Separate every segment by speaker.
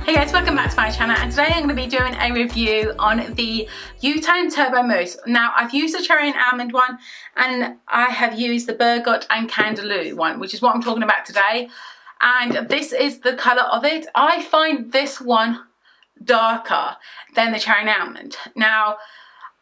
Speaker 1: Hey guys, welcome back to my channel, and today I'm going to be doing a review on the Utan Turbo Mousse. Now, I've used the cherry and almond one, and I have used the bergamot and candelou one, which is what I'm talking about today. And this is the colour of it. I find this one darker than the cherry and almond. Now,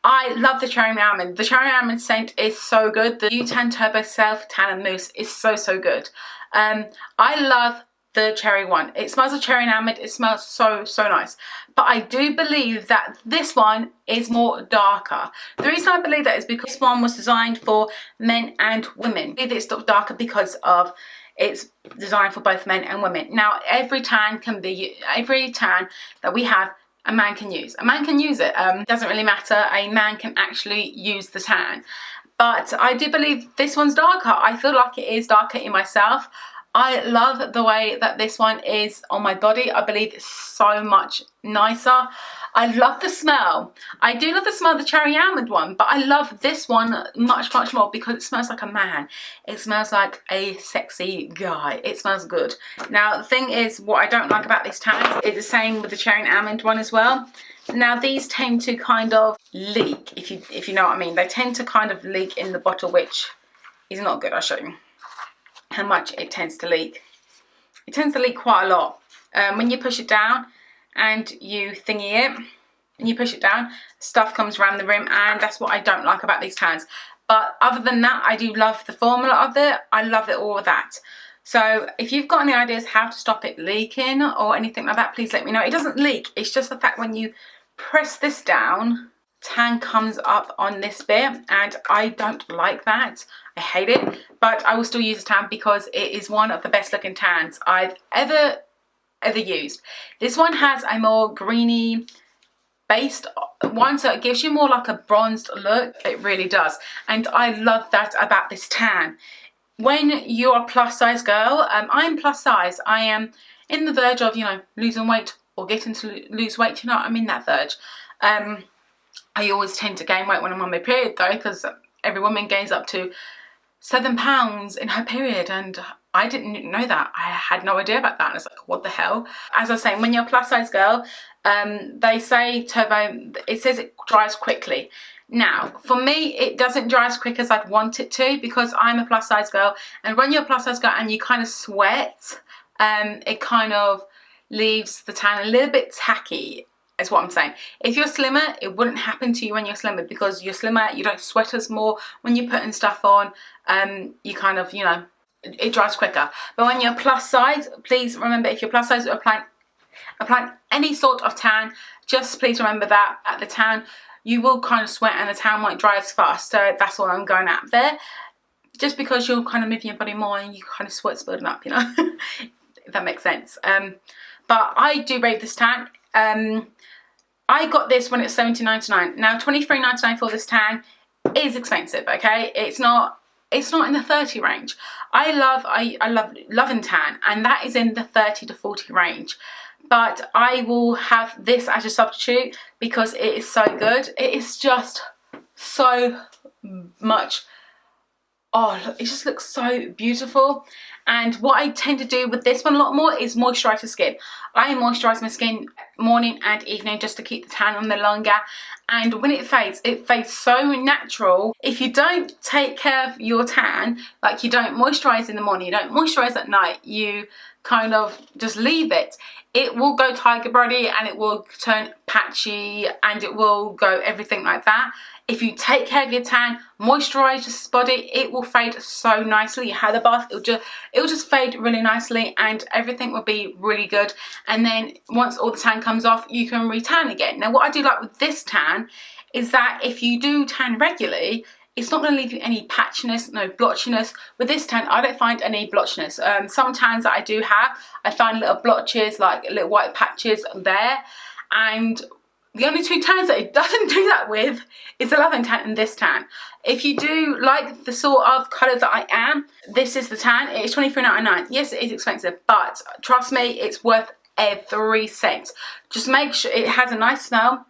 Speaker 1: I love the cherry and almond. The cherry and almond scent is so good. The Utan Turbo Self Tannin Mousse is so good. I love the cherry one. It smells of cherry and almond. It smells so nice. But I do believe that this one is more darker. The reason I believe that is because this one was designed for men and women. I believe it's darker because of it's designed for both men and women. Now, every tan that we have, a man can use. A man can use it. Doesn't really matter. A man can actually use the tan. But I do believe this one's darker. I feel like it is darker in myself. I love the way that this one is on my body. I believe it's so much nicer. I love the smell. I do love the smell of the cherry almond one, but I love this one much more because it smells like a man. It smells like a sexy guy. It smells good. Now, the thing is, what I don't like about these tans is the same with the cherry and almond one as well. Now, these tend to kind of leak, if you know what I mean. They tend to kind of leak in the bottle, which is not good. I'll show you how much it tends to leak. It tends to leak quite a lot. When you push it down and you thingy it, and you push it down, stuff comes around the rim, and that's what I don't like about these tans. But other than that, I do love the formula of it. I love it, all of that. So if you've got any ideas how to stop it leaking or anything like that, please let me know. It doesn't leak. It's just the fact when you press this down, tan comes up on this bit, and I don't like that. I hate it, but I will still use a tan because it is one of the best looking tans I've ever used. This one has a more greeny based one, so it gives you more like a bronzed look. It really does, and I love that about this tan. When you're a plus size girl, I'm plus size. I am in the verge of, you know, losing weight or getting to lose weight. You know, I'm in that verge. I always tend to gain weight when I'm on my period though, because every woman gains up to 7 pounds in her period, and I didn't know that. I had no idea about that, and it's like, what the hell? As I was saying, when you're a plus size girl, they say turbo, it says it dries quickly. Now, for me, it doesn't dry as quick as I'd want it to because I'm a plus size girl, and when you're a plus size girl and you kind of sweat, it kind of leaves the tan a little bit tacky. Is what I'm saying. If you're slimmer, it wouldn't happen to you when you're slimmer because you're slimmer, you don't sweat as more when you're putting stuff on. You kind of, you know, it dries quicker. But when you're plus size, please remember, if you're plus size, applying any sort of tan, just please remember that at the tan, you will kind of sweat and the tan won't dry as fast. So that's all I'm going at there. Just because you're kind of moving your body more and you kind of sweat's building up, you know, if that makes sense. But I do rate this tan. I got this when it's $17.99. Now, $23.99 for this tan is expensive, okay? It's not in the 30 range. I love loving tan, and that is in the 30 to 40 range. But I will have this as a substitute because it is so good. It is just so much. Oh, it just looks so beautiful. And what I tend to do with this one a lot more is moisturise the skin. I moisturise my skin morning and evening just to keep the tan on there longer. And when it fades so natural. If you don't take care of your tan, like you don't moisturise in the morning, you don't moisturise at night, you kind of just leave it, it will go tiger body and it will turn patchy and it will go everything like that. If you take care of your tan, moisturise your body, it will fade so nicely. You have the bath, it will just fade really nicely and everything will be really good. And then once all the tan comes off, you can re-tan again. Now, what I do like with this tan is that if you do tan regularly, it's not going to leave you any patchiness, no blotchiness. With this tan, I don't find any blotchiness. Some tans that I do have, I find little blotches, like little white patches there. And the only two tans that it doesn't do that with is the lavender tan and this tan. If you do like the sort of colour that I am, this is the tan. It's $23.99. Yes, it is expensive, but trust me, it's worth every cent. Just make sure it has a nice smell.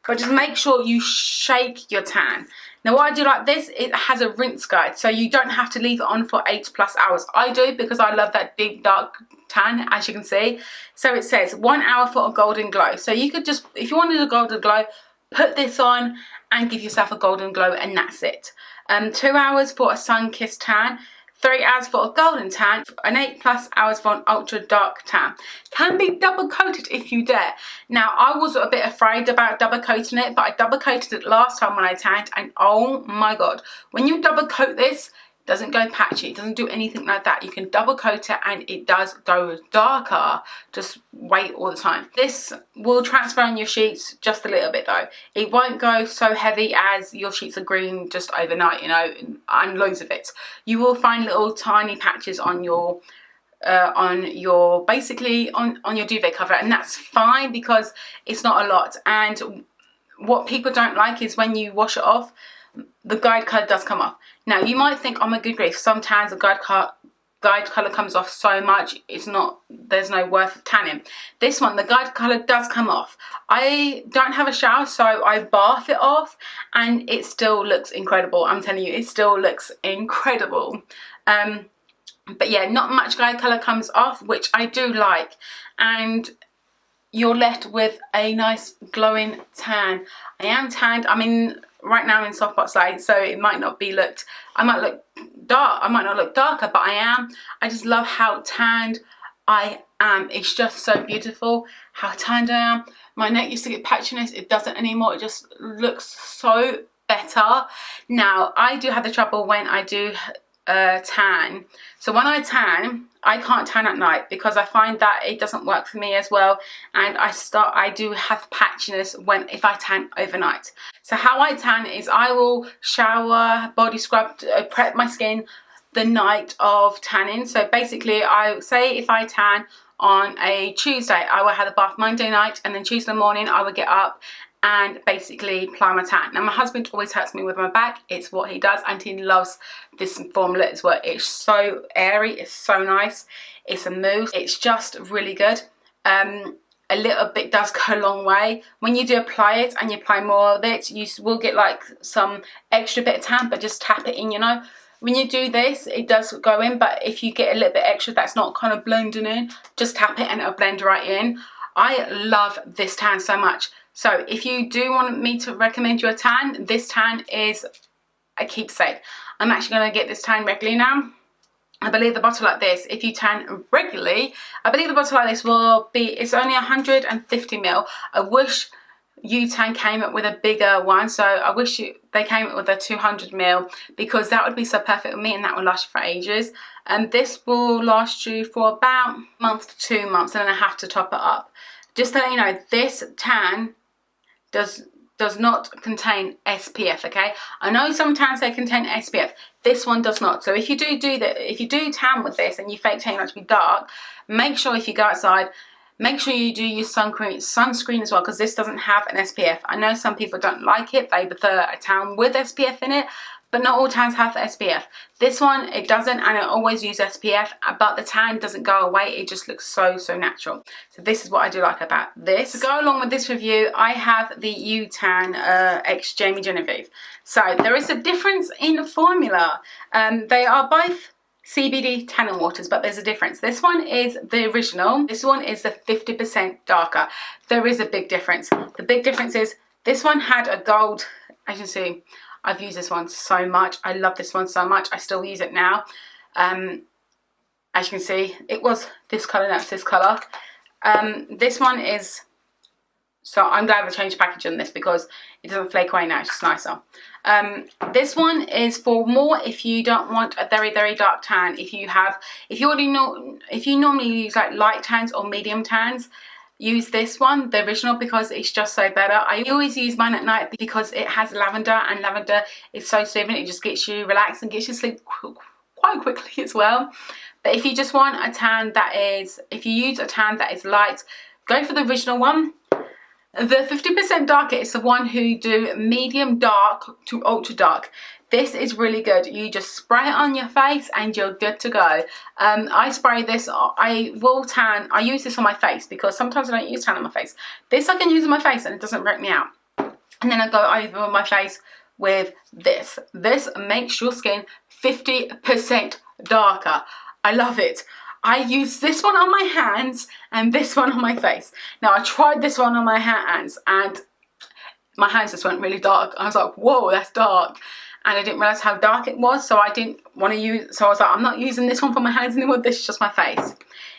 Speaker 1: but just make sure you shake your tan. Now what I do like this, it has a rinse guide, so you don't have to leave it on for 8+ hours. I do because I love that deep dark tan, as you can see. So it says 1 hour for a golden glow. So you could just, if you wanted a golden glow, put this on and give yourself a golden glow, and that's it. 2 hours for a sun-kissed tan, 3 hours for a golden tan, and 8+ hours for an ultra dark tan. Can be double coated if you dare. Now I was a bit afraid about double coating it, but I double coated it last time when I tanned, and oh my god, when you double coat this, it doesn't go patchy, it doesn't do anything like that. You can double coat it and it does go darker. Just wait all the time. This will transfer on your sheets just a little bit though. It won't go so heavy as your sheets are green just overnight, you know, and loads of it. You will find little tiny patches on your basically on your duvet cover, and that's fine because it's not a lot. And what people don't like is when you wash it off, the guide colour does come off. Now you might think, oh my good grief, sometimes the guide colour comes off so much, it's not, there's no worth of tanning. This one, the guide colour does come off. I don't have a shower, so I bath it off and it still looks incredible. I'm telling you, it still looks incredible. But yeah, not much guide colour comes off, which I do like, and you're left with a nice glowing tan. I am tanned. I mean, right now in softbox light, so it might not be looked, I might look dark, I might not look darker, but I am. I just love how tanned I am. It's just so beautiful how tanned I am. My neck used to get patchiness, it doesn't anymore. It just looks so better. Now I do have the trouble when I do tan. So when I tan, I can't tan at night because I find that it doesn't work for me as well, and I do have patchiness if I tan overnight. So how I tan is I will shower, body scrub, prep my skin the night of tanning. So basically, I say if I tan on a Tuesday, I will have a bath Monday night, and then Tuesday morning I will get up and basically apply my tan. Now my husband always helps me with my back, it's what he does, and he loves this formula as well. It's so airy, it's so nice, it's a mousse, it's just really good. A little bit does go a long way. When you do apply it and you apply more of it, you will get like some extra bit of tan, but just tap it in, you know. When you do this, it does go in, but if you get a little bit extra that's not kind of blending in, just tap it and it'll blend right in. I love this tan so much. So if you do want me to recommend you a tan, this tan is a keepsake. I'm actually going to get this tan regularly now. I believe the bottle like this, if you tan regularly, I believe the bottle like this will be, it's only 150ml. I wish Utan came up with a bigger one, so I wish they came up with a 200ml, because that would be so perfect with me and that will last you for ages. And this will last you for about a month to 2 months, and then I have to top it up. Just to let you know, this tan does not contain SPF, okay? I know sometimes they contain SPF. This one does not. So if you do that, if you do tan with this and you fake tan to be dark, make sure if you go outside, make sure you do use sunscreen as well, because this doesn't have an SPF. I know some people don't like it, they prefer a tan with SPF in it, but not all tans have the SPF. This one, it doesn't, and I always use SPF, but the tan doesn't go away. It just looks so natural. So this is what I do like about this. To go along with this review, I have the Utan X Jamie Genevieve. So there is a difference in formula. They are both CBD tanning waters, but there's a difference. This one is the original. This one is the 50% darker. There is a big difference. The big difference is this one had a gold, as you can see, I've used this one so much. I love this one so much. I still use it now. As you can see, it was this colour, that's this colour. This one is, so I'm glad I changed package on this because it doesn't flake away now, it's just nicer. This one is for more if you don't want a very dark tan. If you normally use like light tans or medium tans, use this one, the original, because it's just so better. I always use mine at night because it has lavender, and lavender is so soothing. It just gets you relaxed and gets you to sleep quite quickly as well. But if you just want a tan that is, if you use a tan that is light, go for the original one. The 50% darker is the one who do medium dark to ultra dark. This is really good. You just spray it on your face and you're good to go. I spray this, I use this on my face because sometimes I don't use tan on my face. This I can use on my face and it doesn't break me out. And then I go over my face with this. This makes your skin 50% darker. I love it. I use this one on my hands and this one on my face. Now I tried this one on my hands and my hands just went really dark. I was like, whoa, that's dark. And I didn't realise how dark it was, so I didn't want to use, so I was like, I'm not using this one for my hands anymore, this is just my face.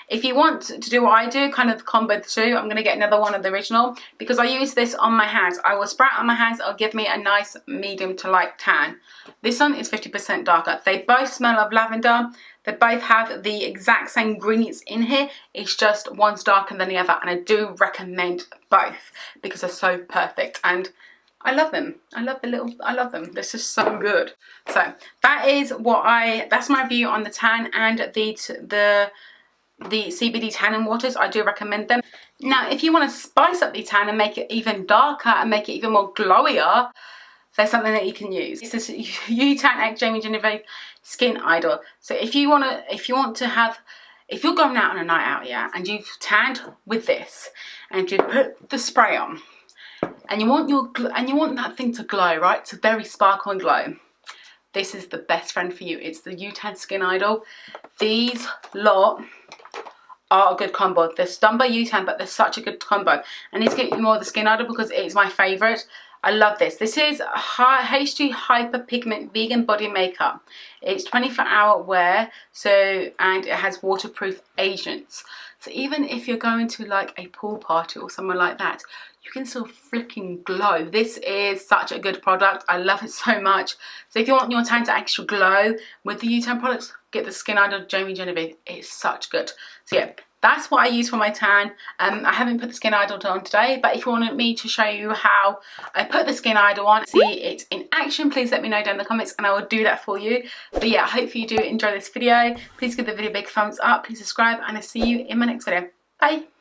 Speaker 1: If you want to do what I do, kind of the combo two, I'm going to get another one of the original, because I use this on my hands. I will spray it on my hands, it'll give me a nice medium to light tan. This one is 50% darker. They both smell of lavender. They both have the exact same ingredients in here. It's just one's darker than the other, and I do recommend both because they're so perfect. And I love them. I love them. This is so good. So that is that's my review on the tan and the CBD tanning waters. I do recommend them. Now, if you want to spice up the tan and make it even darker and make it even more glowier, there's something that you can use. This is Utan X Jamie Genevieve Skin Idol. So if you're going out on a night out, yeah, and you've tanned with this, and you put the spray on, and you want that thing to glow, right? To very sparkle and glow. This is the best friend for you. It's the Utan Skin Idol. These lot are a good combo. They're done by Utan, but they're such a good combo. I need to get you more of the Skin Idol because it's my favourite. I love this. This is HD Hyper Pigment Vegan Body Makeup. It's 24-hour wear, and it has waterproof agents. So even if you're going to like a pool party or somewhere like that, you can still freaking glow. This is such a good product. I love it so much. So if you want your tan to actually glow with the Utan products, get the Skin Idol Jamie Genevieve. It's such good. So yeah, that's what I use for my tan. I haven't put the Skin Idol on today, but if you wanted me to show you how I put the Skin Idol on, see it in action, please let me know down in the comments and I will do that for you. But yeah, I hope you do enjoy this video. Please give the video a big thumbs up, please subscribe, and I'll see you in my next video. Bye.